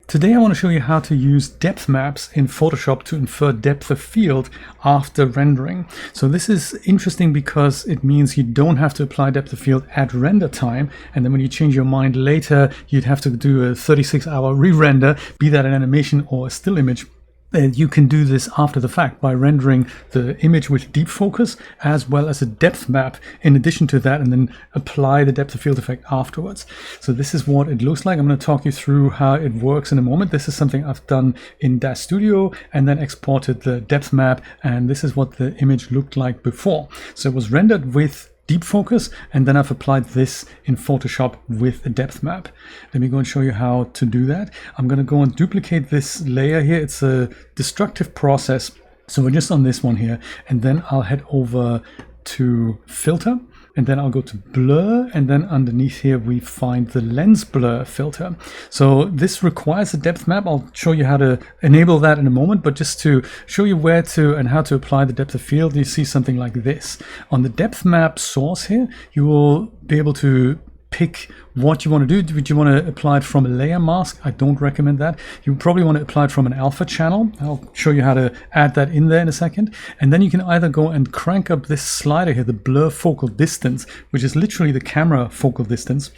Today I want to show you how to use depth maps in Photoshop to infer depth of field after rendering. So this is interesting because it means you don't have to apply depth of field at render time, and then when you change your mind later you'd have to do a 36-hour re-render, be that an animation or a still image. You can do this after the fact by rendering the image with deep focus as well as a depth map in addition to that, and then apply the depth of field effect afterwards. So this is what it looks like. I'm going to talk you through how it works in a moment. This is something I've done in DAZ Studio and then exported the depth map, and this is what the image looked like before. So it was rendered with deep focus, and then I've applied this in Photoshop with a depth map. Let me go and show you how to do that. I'm going to go and duplicate this layer here. It's a destructive process, so we're just on this one here, and then I'll head over to filter, and then I'll go to blur, and then underneath here we find the lens blur filter. So this requires a depth map. I'll show you how to enable that in a moment, but just to show you where to and how to apply the depth of field, you see something like this. On the depth map source here, you will be able to pick what you want to do. Do you want to apply it from a layer mask? I don't recommend that. You probably want to apply it from an alpha channel. I'll show you how to add that in there in a second. And then you can either go and crank up this slider here, the blur focal distance, which is literally the camera focal distance,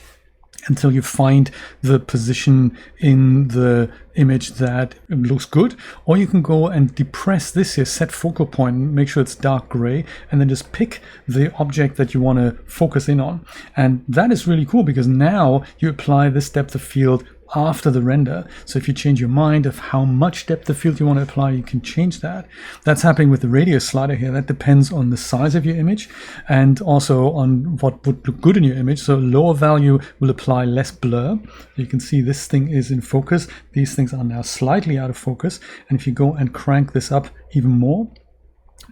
until you find the position in the image that looks good. Or you can go and depress this here, set focal point, and make sure it's dark gray, and then just pick the object that you want to focus in on. And that is really cool because now you apply this depth of field after the render. So if you change your mind of how much depth of field you want to apply, you can change that. That's happening with the radius slider here. That depends on the size of your image and also on what would look good in your image. So lower value will apply less blur. You can see this thing is in focus. These things are now slightly out of focus. And if you go and crank this up even more,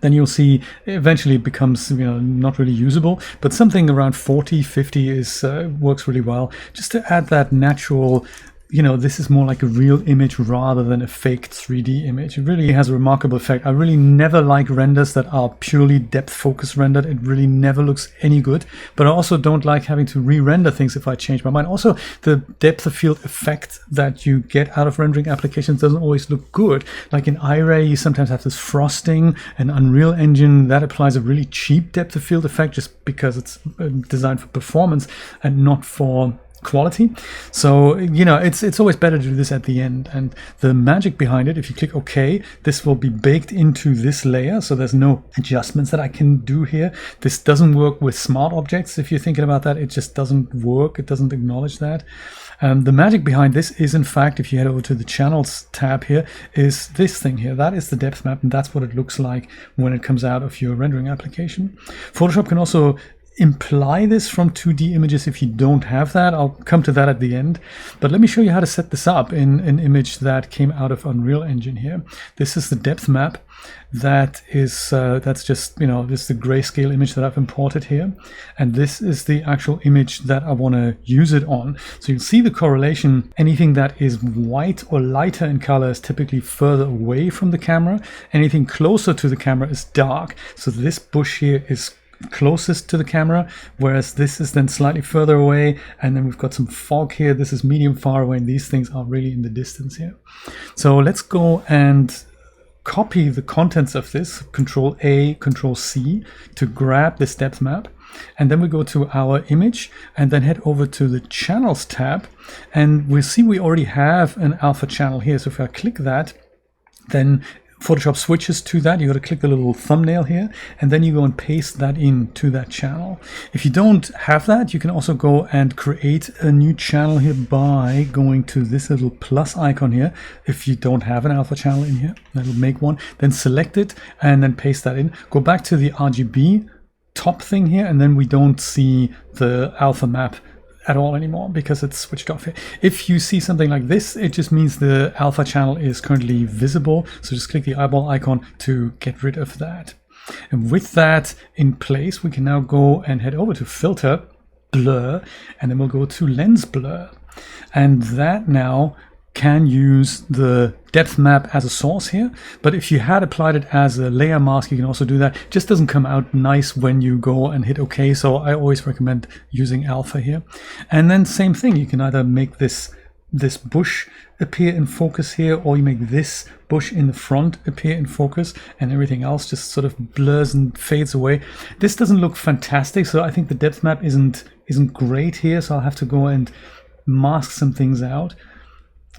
then you'll see eventually it becomes, not really usable, but something around 40, 50 is works really well, just to add that natural, this is more like a real image rather than a faked 3D image. It really has a remarkable effect. I really never like renders that are purely depth focus rendered. It really never looks any good, but I also don't like having to re-render things if I change my mind. Also, the depth of field effect that you get out of rendering applications doesn't always look good. Like in iRay, you sometimes have this frosting, and Unreal Engine that applies a really cheap depth of field effect just because it's designed for performance and not for quality. So it's always better to do this at the end. And the magic behind it, if you click OK, this will be baked into this layer, so there's no adjustments that I can do here. This doesn't work with smart objects. If you're thinking about that, it just doesn't work. It doesn't acknowledge that. The magic behind this is, in fact, if you head over to the channels tab here, is this thing here. That is the depth map, and that's what it looks like when it comes out of your rendering application. Photoshop can also imply this from 2D images if you don't have that. I'll come to that at the end, but let me show you how to set this up in an image that came out of Unreal Engine here. This is the depth map. That is that's just this is the grayscale image that I've imported here, and this is the actual image that I want to use it on. So you can see the correlation. Anything that is white or lighter in color is typically further away from the camera. Anything closer to the camera is dark. So this bush here is closest to the camera, whereas this is then slightly further away, and then we've got some fog here. This is medium far away, and these things are really in the distance here. So let's go and copy the contents of this, Control A, Control C, to grab this depth map. And then we go to our image and then head over to the channels tab, and we'll see we already have an alpha channel here. So if I click that, then Photoshop switches to that. You got to click the little thumbnail here, and then you go and paste that into that channel. If you don't have that, you can also go and create a new channel here by going to this little plus icon here. If you don't have an alpha channel in here, that'll make one. Then select it and then paste that in. Go back to the RGB top thing here, and then we don't see the alpha map at all anymore because it's switched off here. If you see something like this, it just means the alpha channel is currently visible. So just click the eyeball icon to get rid of that. And with that in place, we can now go and head over to filter, blur, and then we'll go to lens blur. And that now can use the depth map as a source here, but if you had applied it as a layer mask, you can also do that. It just doesn't come out nice when you go and hit OK, so I always recommend using alpha here. And then same thing, you can either make this this bush appear in focus here, or you make this bush in the front appear in focus, and everything else just sort of blurs and fades away. This doesn't look fantastic, so I think the depth map isn't great here, so I'll have to go and mask some things out.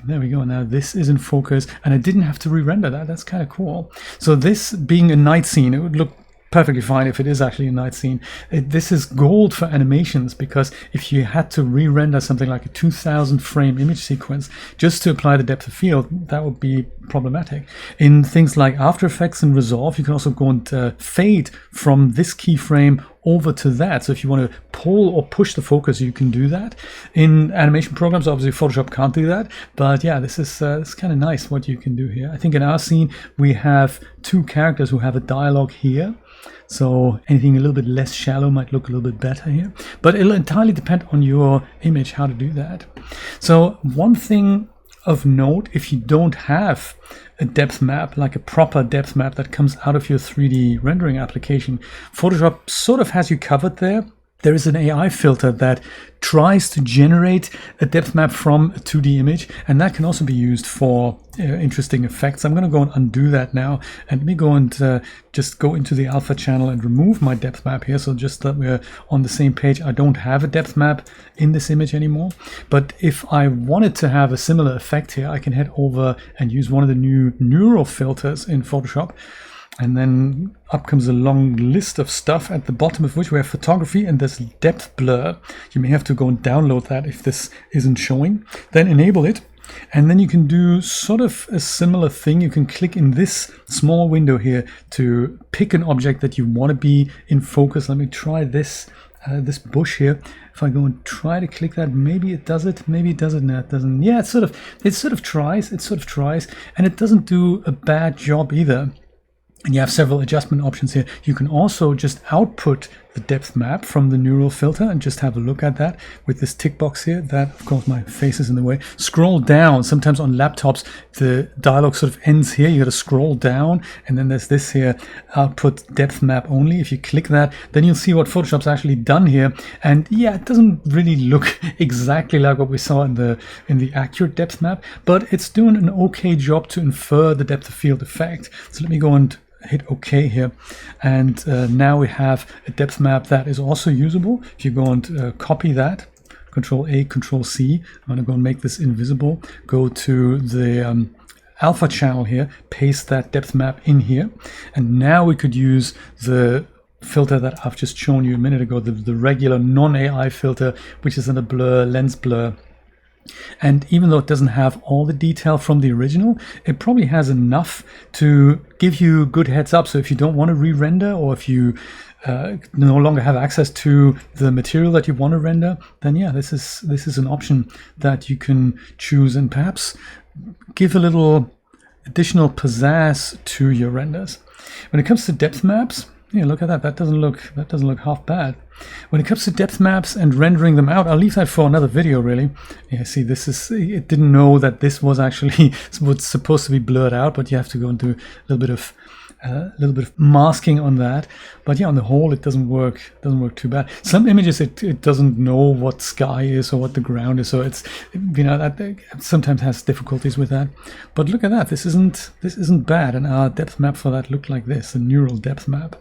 There we go. Now this is in focus, and I didn't have to re-render that. That's kind of cool. So this being a night scene, it would look perfectly fine if it is actually a night scene. This is gold for animations, because if you had to re-render something like a 2000 frame image sequence just to apply the depth of field, that would be problematic. In things like After Effects and Resolve, you can also go and fade from this keyframe over to that. So if you want to pull or push the focus, you can do that. In animation programs, obviously Photoshop can't do that, but yeah, this is kind of nice what you can do here. I think in our scene we have two characters who have a dialogue here, so anything a little bit less shallow might look a little bit better here, but it'll entirely depend on your image how to do that. So one thing of note, if you don't have a depth map, like a proper depth map that comes out of your 3D rendering application, Photoshop sort of has you covered there. There is an AI filter that tries to generate a depth map from a 2D image, and that can also be used for interesting effects. I'm going to go and undo that now, and let me go and just go into the alpha channel and remove my depth map here, so just that we're on the same page. I don't have a depth map in this image anymore, but if I wanted to have a similar effect here, I can head over and use one of the new neural filters in Photoshop. And then up comes a long list of stuff, at the bottom of which we have photography and this depth blur. You may have to go and download that if this isn't showing. Then enable it. And then you can do sort of a similar thing. You can click in this small window here to pick an object that you want to be in focus. Let me try this. This bush here. If I go and try to click that, maybe it does it, maybe it doesn't. No, it doesn't. Yeah, it sort of tries, and it doesn't do a bad job either. And you have several adjustment options here. You can also just output the depth map from the neural filter and just have a look at that with this tick box here. That, of course, my face is in the way. Scroll down. Sometimes on laptops, the dialog sort of ends here. You got to scroll down, and then there's this here, output depth map only. If you click that, then you'll see what Photoshop's actually done here. And yeah, it doesn't really look exactly like what we saw in the accurate depth map, but it's doing an okay job to infer the depth of field effect. So let me go and hit OK here, and now we have a depth map that is also usable. If you go and copy that, Control A, Control C, I'm going to go and make this invisible, go to the alpha channel here, paste that depth map in here, and now we could use the filter that I've just shown you a minute ago, the regular non-AI filter, which is in a blur, lens blur. And even though it doesn't have all the detail from the original, it probably has enough to give you good heads up. So if you don't want to re-render, or if you no longer have access to the material that you want to render, then yeah, this is an option that you can choose and perhaps give a little additional pizzazz to your renders. When it comes to depth maps, yeah, look at that. That doesn't look half bad. When it comes to depth maps and rendering them out, I'll leave that for another video, really. Yeah, see, it didn't know that this was actually what's supposed to be blurred out, but you have to go and do a little bit of masking on that. But yeah, on the whole, it doesn't work too bad. Some images it doesn't know what sky is or what the ground is, so it's, you know, that sometimes has difficulties with that. But look at that. This isn't bad, and our depth map for that looked like this, a neural depth map.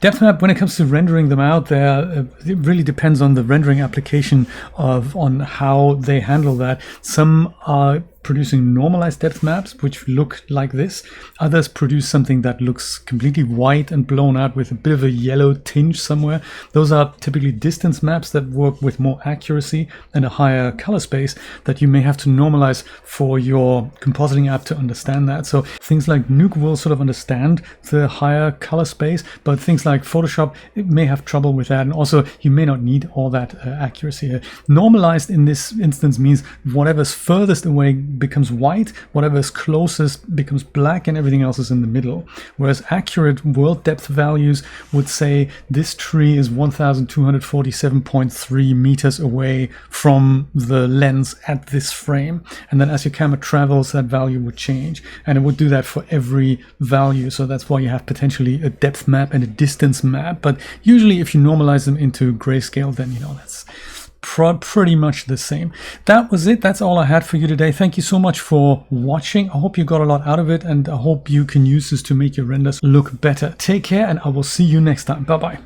Depth map, when it comes to rendering them out, it really depends on the rendering application on how they handle that. Some are producing normalized depth maps which look like this. Others produce something that looks completely white and blown out with a bit of a yellow tinge somewhere. Those are typically distance maps that work with more accuracy and a higher color space that you may have to normalize for your compositing app to understand that. So things like Nuke will sort of understand the higher color space, but things like Photoshop, it may have trouble with that, and also you may not need all that accuracy here. Normalized in this instance means whatever's furthest away becomes white, whatever is closest becomes black, and everything else is in the middle. Whereas accurate world depth values would say this tree is 1247.3 meters away from the lens at this frame, and then as your camera travels, that value would change, and it would do that for every value. So that's why you have potentially a depth map and a distance map. But usually if you normalize them into grayscale, then you know that's pretty much the same. That was it. That's all I had for you today. Thank you so much for watching. I hope you got a lot out of it, and I hope you can use this to make your renders look better. Take care, and I will see you next time. Bye bye.